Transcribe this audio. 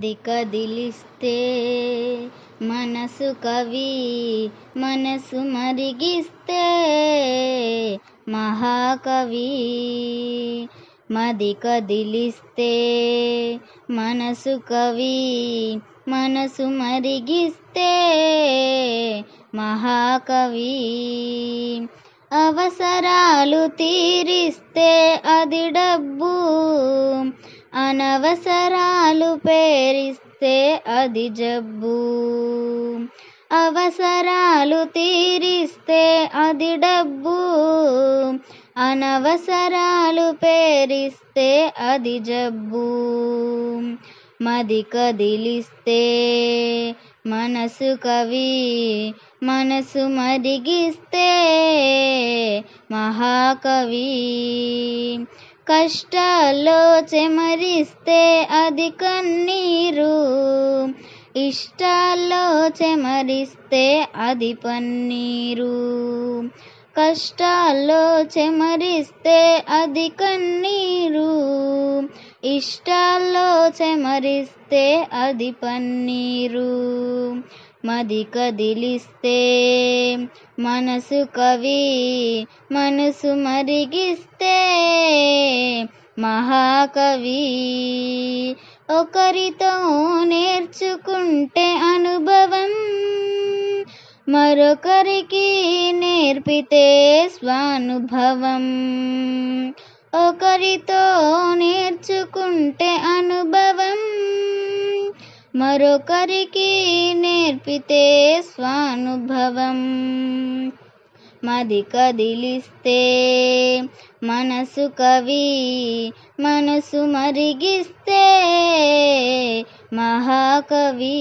కదిలిస్తే మనసు కవి, మనసు మరిగిస్తే మహాకవి. మది కదిలిస్తే మనసు కవి, మనసు మరిగిస్తే మహాకవి. అవసరాలు తీరిస్తే అది డబ్బు, అనవసరాలు పేరిస్తే అది జబ్బు. అవసరాలు తీరిస్తే అది డబ్బు, అనవసరాలు పేరిస్తే అది జబ్బు. మది కదిలిస్తే మనసు కవి, మనసు మరిగిస్తే మహాకవి. కష్టాల్లో చెమరిస్తే అది కన్నీరు, ఇష్టాల్లో చెమరిస్తే అది పన్నీరు. కష్టాల్లో చెమరిస్తే అది కన్నీరు, ఇష్టాల్లో చెమరిస్తే అది పన్నీరు. మది కదిలిస్తే మనసు కవి, మనసు మరిగిస్తే మహాకవి. ఒకరితో నేర్చుకుంటే అనుభవం, మరొకరికి నేర్పితే స్వానుభవం. ఒకరితో నేర్చుకుంటే అనుభవం, మరొకరికి నేర్పితే స్వానుభవం. మది కదిలిస్తే మనసు కవి, మనసు మరిగిస్తే మహాకవి.